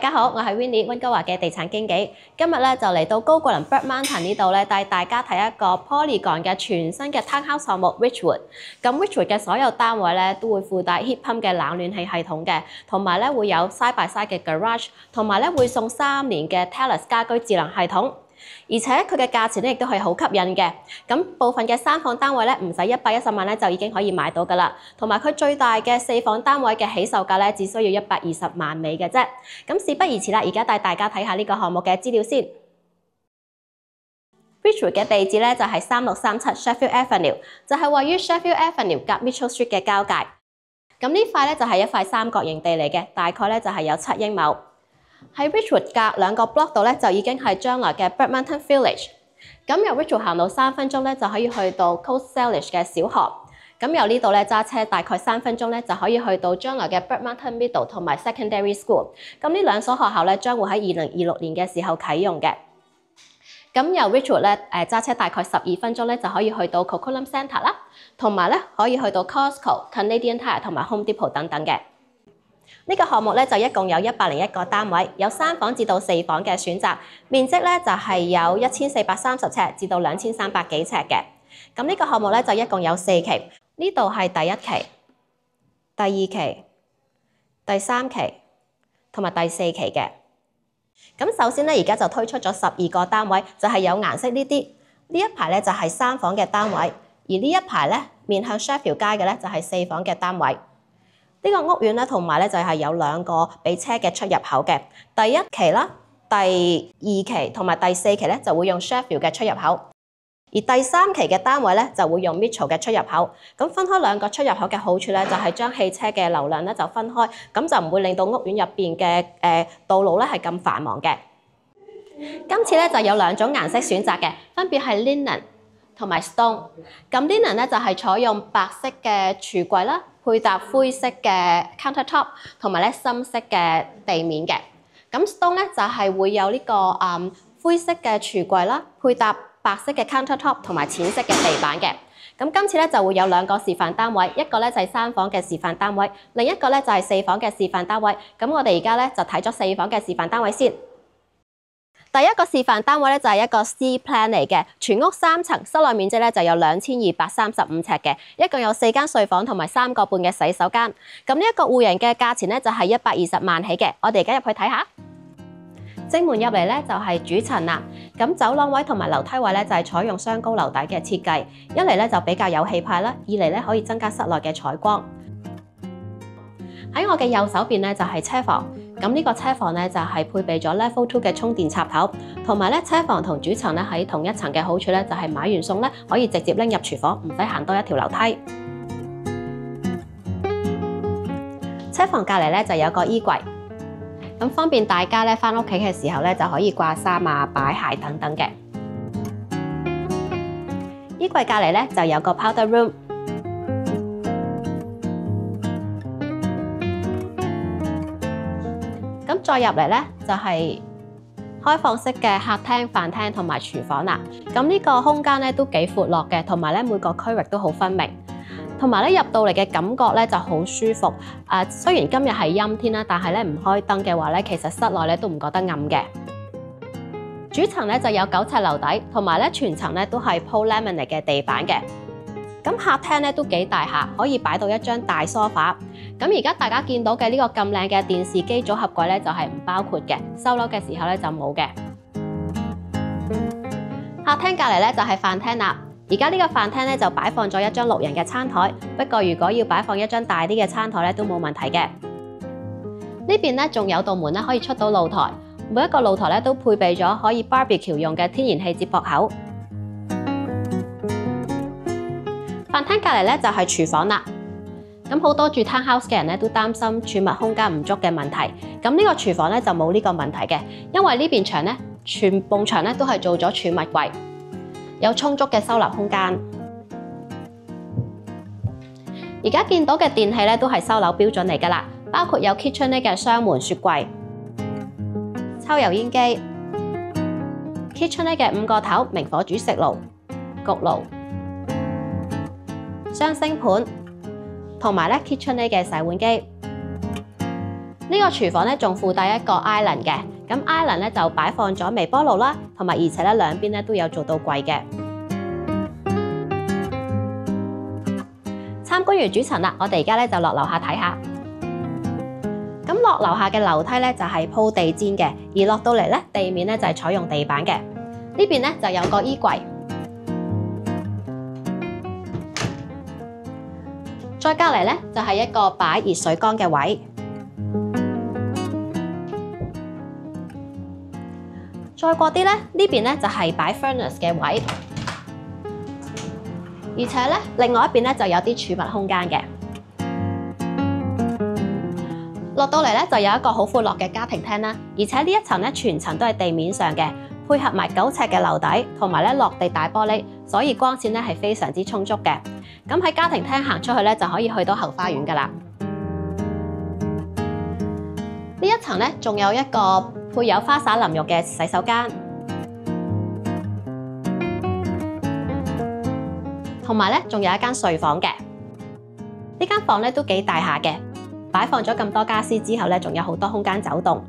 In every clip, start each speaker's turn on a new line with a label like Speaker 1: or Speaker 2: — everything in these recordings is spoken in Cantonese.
Speaker 1: 家好，我係 Winnie 溫哥華嘅地產經紀。今日咧就嚟到高貴林 Bird Mountain 呢度咧，帶大家睇一個 Polygon 嘅全新嘅 Townhouse 項目 Ridgewood。咁 Ridgewood 嘅所有單位咧都會附帶 heat pump 嘅冷暖氣系統嘅，同埋咧會有 side by side 嘅 garage， 同埋咧會送3年嘅 Telus 家居智能系統。而且佢嘅價錢咧亦都係好吸引嘅，咁部分嘅3房單位咧唔使110萬咧就已經可以買到㗎啦，同埋佢最大嘅4房單位嘅起售價咧只需要120萬美嘅啫。咁事不宜遲啦，而家帶大家睇下呢個項目嘅資料先。Ridgewood 嘅地址咧就係3637 Sheffield Avenue， 就係位於 Sheffield Avenue 夾 Mitchell Street 嘅交界。咁呢塊咧就係一塊三角形地嚟嘅，大概咧就係有7英畝。喺 Ridgewood 隔2個 block 度咧，就已經係將來嘅 Bird Mountain Village。咁由 Ridgewood 行路3分鐘咧，就可以去到 Coast Salish 嘅小學。咁由呢度咧揸車大概3分鐘咧，就可以去到將來嘅 Bird Mountain Middle 同埋 Secondary School。咁呢2所學校咧將會喺2026年嘅時候啟用嘅。咁由 Ridgewood 咧揸車大概12分鐘咧，就可以去到 Coquitlam Centre 啦，同埋咧可以去到 Costco、Canadian Tire 同埋 Home Depot 等等嘅。呢個項目咧就一共有101個單位，有3房至到4房嘅選擇，面積咧就係有1430尺至到2300幾尺嘅。咁呢個項目咧就一共有4期，呢度係第1期、第2期、第3期同埋第4期嘅。咁首先咧而家就推出咗12個單位，就係有顏色呢啲。呢一排咧就係3房嘅單位，而呢一排咧面向 Sheffield 街嘅咧就係4房嘅單位。呢個屋苑咧，同埋咧就係有2個俾車嘅出入口嘅。第1期啦、第2期同埋第4期咧就會用 Sheffield 嘅出入口，而第3期嘅單位咧就會用 Mitchell 嘅出入口。咁分開2個出入口嘅好處咧，就係將汽車嘅流量咧就分開，咁就唔會令到屋苑入邊嘅道路咧係咁繁忙嘅。今次咧就有2種顏色選擇嘅，分別係 Linen 同埋 Stone。咁 Linen 咧就係採用白色嘅櫥櫃啦，配搭灰色嘅 countertop 同埋咧深色嘅地面嘅。咁 Stone 咧就係會有呢個灰色嘅櫥櫃啦，配搭白色嘅 countertop 同埋淺色嘅地板嘅。咁今次咧就會有2個示範單位，一個咧就係3房嘅示範單位，另一個咧就係4房嘅示範單位。咁我哋而家咧就睇咗4房嘅示範單位先。第1個示範單位咧就係一個 C plan 嚟嘅，全屋3層，室內面積咧就有2235尺嘅，一共有4間睡房同埋3個半嘅洗手間。咁呢一個戶型嘅價錢咧就係120萬起嘅。我哋而家入去睇下。正門入嚟咧就係主層啦。咁走廊位同埋樓梯位咧就係採用雙高樓底嘅設計，一嚟咧就比較有氣派啦，二嚟咧可以增加室內嘅採光。喺我嘅右手邊咧就係車房。咁呢個車房咧就係配備咗 Level 2嘅充電插頭，同埋咧車房同主層咧喺同一層嘅好處咧就係買完餸咧可以直接拎入廚房，唔使行多1條樓梯。車房隔離咧就有個衣櫃，咁方便大家咧返屋企嘅時候咧就可以掛衫啊、擺鞋等等嘅。衣櫃隔離咧就有個 powder room。咁再入嚟咧就係開放式嘅客廳、飯廳同埋廚房啦。咁呢個空間咧都幾闊落嘅，同埋咧每個區域都好分明，同埋咧入到嚟嘅感覺咧就好舒服。雖然今日係陰天啦，但係咧唔開燈嘅話咧，其實室內咧都唔覺得暗嘅。主層咧就有9尺樓底，同埋咧全層咧都係鋪 laminate 嘅地板嘅。咁客廳咧都幾大下，可以擺到一張大梳化。咁而家大家見到嘅呢個咁靚嘅電視機組合櫃咧就係唔包括嘅，收樓嘅時候咧就冇嘅。客廳隔離咧就係飯廳啦。而家呢個飯廳咧就擺放咗一張6人嘅餐台，不過如果要擺放一張大啲嘅餐台咧都冇問題嘅。呢邊咧仲有道門咧可以出到露台，每一個露台咧都配備咗可以 barbecue 用嘅天然氣接駁口。飯廳隔離咧就係廚房啦。咁好多住 townhouse 嘅人咧都擔心儲物空間唔足嘅問題。咁呢個廚房咧就冇呢個問題嘅，因為呢邊牆咧全埲牆咧都係做咗儲物櫃，有充足嘅收納空間。而家見到嘅電器咧都係收樓標準嚟㗎啦，包括有 KitchenAid 嘅雙門雪櫃、抽油煙機、KitchenAid 嘅5個頭明火煮食爐、焗爐、雙星盤，同埋咧 KitchenAid 嘅洗碗機。呢個廚房咧仲附帶一個 island 嘅，咁 island 咧就擺放咗微波爐啦，同埋而且咧兩邊咧都有做到櫃嘅。參觀完主層啦，我哋而家咧就落樓下睇下。咁落樓下嘅樓梯咧就係鋪地氈嘅，而落到嚟咧地面咧就係採用地板嘅。呢邊咧就有個衣櫃，再隔離咧就係一個擺熱水缸嘅位。再過啲咧，呢邊咧就係擺 furnace 嘅位，而且咧另外一邊咧就有啲儲物空間嘅。落到嚟咧就有一個好闊落嘅家庭廳啦，而且呢一層咧全層都係地面上嘅，配合埋9尺嘅樓底，同埋咧落地大玻璃，所以光線咧係非常之充足嘅。咁喺家庭廳行出去咧就可以去到後花園噶啦。呢一層咧仲有一個配有花灑淋浴嘅洗手間，同埋咧仲有一間睡房嘅。呢間房咧都幾大下嘅，擺放咗咁多家私之後咧，仲有好多空間走動。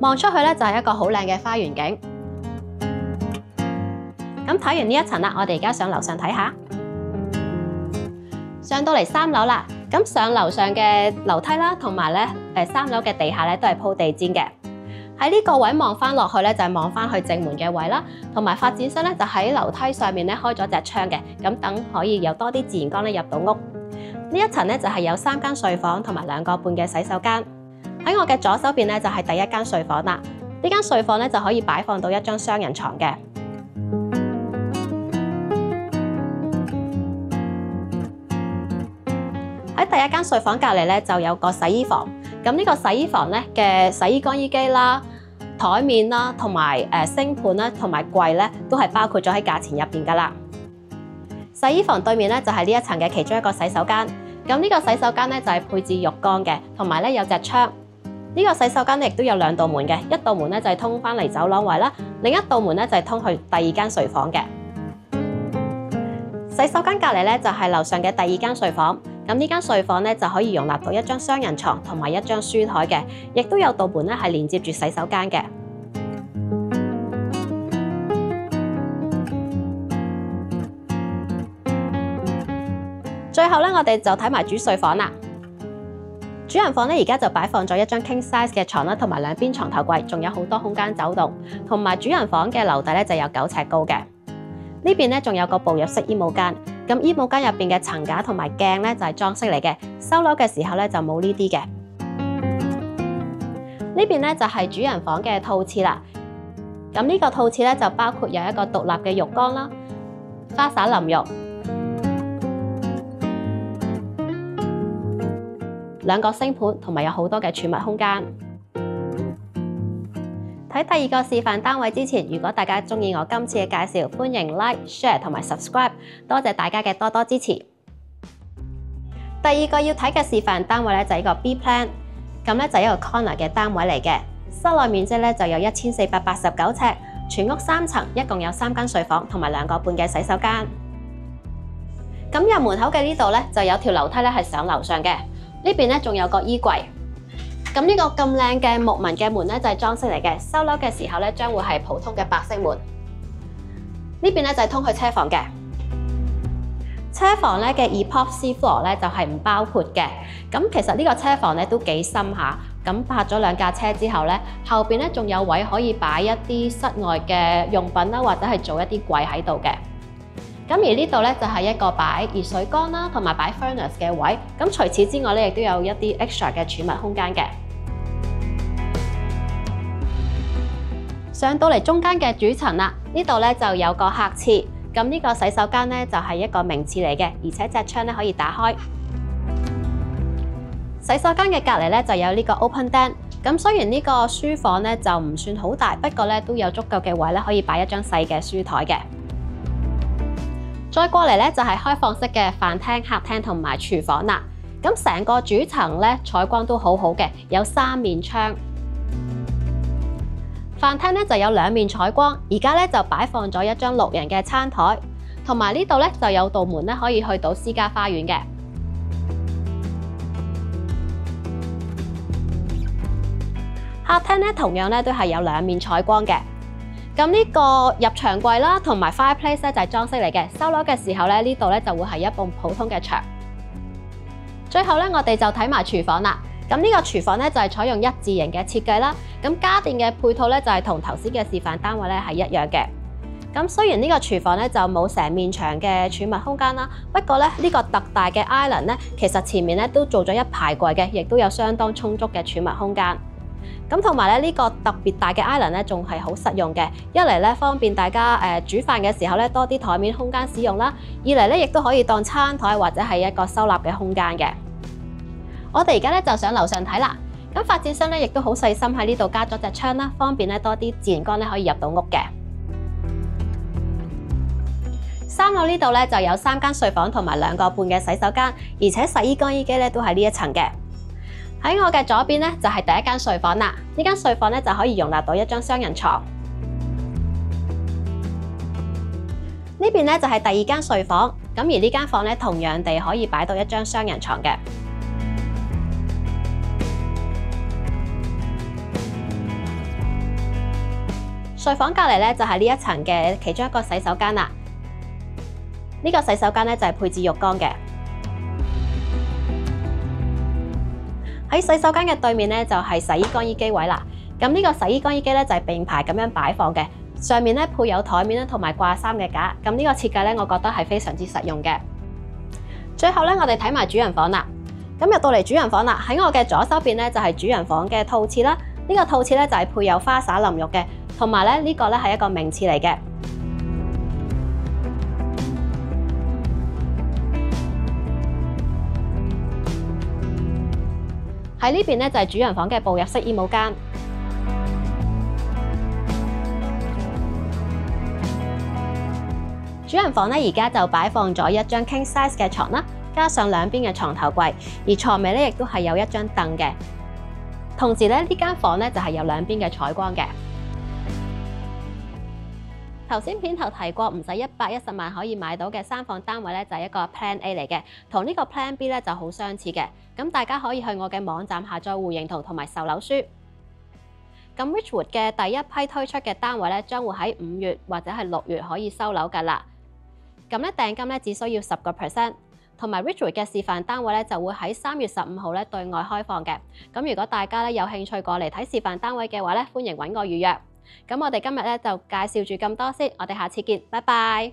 Speaker 1: 望出去咧就係一個好靚嘅花園景。咁睇完呢一層啦，我哋而家上樓上睇下。上到嚟3樓啦，咁上樓上嘅樓梯啦，同埋咧3樓嘅地下咧都係鋪地氈嘅。喺呢個位望翻落去咧，就係望翻去正門嘅位啦，同埋發展商咧就喺樓梯上面咧開咗隻窗嘅，咁等可以有多啲自然光咧入到屋。呢一層咧就係有3間睡房同埋2個半嘅洗手間。喺我嘅左手邊咧就係第一間睡房啦。呢間睡房咧就可以擺放到一張雙人床嘅。喺第一間睡房隔離咧就有個洗衣房，咁呢個洗衣房咧嘅洗衣乾衣機啦、台面啦、同埋星盤啦、同埋櫃咧都係包括咗喺價錢入邊噶啦。洗衣房對面咧就係呢一層嘅其中一個洗手間，咁呢個洗手間咧就係配置浴缸嘅，同埋咧有隻窗。呢個洗手間咧亦都有2道門嘅，一道門咧就係通翻嚟走廊位啦，另一道門咧就係通去第2間睡房嘅。洗手間隔離咧就係樓上嘅第2間睡房。咁呢間睡房咧就可以容納到一張雙人床同埋一張書台嘅，亦都有道門咧係連接住洗手間嘅。最後咧，我哋就睇埋主睡房啦。主人房咧而家就擺放咗一張 king size 嘅床啦，同埋2邊床頭櫃，仲有好多空間走動。同埋主人房嘅樓底咧就有9尺高嘅。呢邊咧仲有個步入式衣帽間。咁衣帽間入邊嘅層架同埋鏡咧就係裝飾嚟嘅，收樓嘅時候咧就冇呢啲嘅。呢邊咧就係主人房嘅套廁啦。咁呢個套廁咧就包括有一個獨立嘅浴缸啦、花灑淋浴、2個星盤，同埋有好多嘅儲物空間。睇第2個示範單位之前，如果大家鍾意我今次嘅介紹，歡迎 Like、Share 同埋 Subscribe， 多謝大家嘅多多支持。第2個要睇嘅示範單位咧就係一個 B plan， 咁咧就係一個 corner 嘅單位嚟嘅，室內面積咧就有1489尺，全屋3層，一共有3間睡房同埋2個半嘅洗手間。咁入門口嘅呢度咧就有條樓梯咧係上樓上嘅，呢邊咧仲有個衣櫃。咁呢個咁靚嘅木紋嘅門咧就係裝飾嚟嘅，收樓嘅時候咧將會係普通嘅白色門。呢邊咧就係通去車房嘅。車房咧嘅 epoxy floor 咧就係唔包括嘅。咁其實呢個車房咧都幾深下，咁泊咗2架車之後咧，後邊咧仲有位可以擺一啲室外嘅用品啦，或者係做一啲櫃喺度嘅。咁而呢度咧就係一個擺熱水缸啦，同埋擺 furnace 嘅位。咁除此之外咧，亦都有一啲 extra 嘅儲物空間嘅。上到嚟中間嘅主層啦，呢度咧就有個客廁。咁呢個洗手間咧就係一個明廁嚟嘅，而且隻窗咧可以打開。洗手間嘅隔離咧就有呢個 open den。咁雖然呢個書房咧就唔算好大，不過咧都有足夠嘅位咧可以擺一張細嘅書台嘅。再過嚟咧就係開放式嘅飯廳、客廳同埋廚房啦。咁成個主層咧採光都好好嘅，有3面窗。飯廳咧就有2面採光，而家咧就擺放咗一張6人嘅餐台，同埋呢度咧就有道門咧可以去到私家花園嘅。客廳咧同樣咧都係有兩面採光嘅。咁呢個入牆櫃啦，同埋 fireplace 咧就係裝飾嚟嘅。收樓嘅時候咧，呢度咧就會係一埲普通嘅牆。最後咧，我哋就睇埋廚房啦。咁呢個廚房咧就係採用一字形嘅設計啦。咁家電嘅配套咧就係同頭先嘅示範單位咧係一樣嘅。咁雖然呢個廚房咧就冇成面牆嘅儲物空間啦，不過咧呢個特大嘅 island 咧，其實前面咧都做咗一排櫃嘅，亦都有相當充足嘅儲物空間。咁同埋咧呢個特別大嘅 island 咧，仲係好實用嘅。一嚟咧方便大家煮飯嘅時候咧多啲台面空間使用啦；二嚟咧亦都可以當餐台或者係一個收納嘅空間嘅。我哋而家咧就上樓上睇啦。咁發展商咧亦都好細心喺呢度加咗隻窗啦，方便咧多啲自然光咧可以入到屋嘅。3樓呢度咧就有3間睡房同埋2個半嘅洗手間，而且洗衣乾衣機咧都喺呢一層嘅。喺我嘅左邊咧就係第一間睡房啦，呢間睡房咧就可以容納到一張雙人床。呢邊咧就係第二間睡房，咁而呢間房咧同樣地可以擺到一張雙人床嘅。睡房隔離咧就係呢一層嘅其中一個洗手間啦。呢個洗手間咧就係配置浴缸嘅。喺洗手間嘅對面咧就係洗衣乾衣機位啦。咁呢個洗衣乾衣機咧就係並排咁樣擺放嘅，上面咧配有台面啦同埋掛衫嘅架。咁呢個設計咧我覺得係非常之實用嘅。最後咧我哋睇埋主人房啦。咁入到嚟主人房啦，喺我嘅左手邊咧就係主人房嘅套廁啦。呢個套廁咧就係配有花灑淋浴嘅，同埋咧呢個咧係一個名廁嚟嘅。喺呢邊咧就係主人房嘅步入式衣帽間。主人房咧而家就擺放咗一張 king size 嘅床啦，加上兩邊嘅床頭櫃，而床尾咧亦都係有一張凳嘅。同時咧呢間房咧就係有兩邊嘅採光嘅。頭先片頭提過，唔使110萬可以買到嘅3房單位咧，就係一個 Plan A 嚟嘅，同呢個 Plan B 咧就好相似嘅。咁大家可以去我嘅網站下載戶型圖同埋售樓書。咁 Ridgewood 嘅第一批推出嘅單位咧，將會喺5月或者係6月可以收樓㗎啦。咁咧訂金咧只需要10%，同埋 Ridgewood 嘅示範單位咧就會喺3月15號咧對外開放嘅。咁如果大家咧有興趣過嚟睇示範單位嘅話咧，歡迎揾我預約。咁我哋今日咧就介紹住咁多先，我哋下次見，拜拜。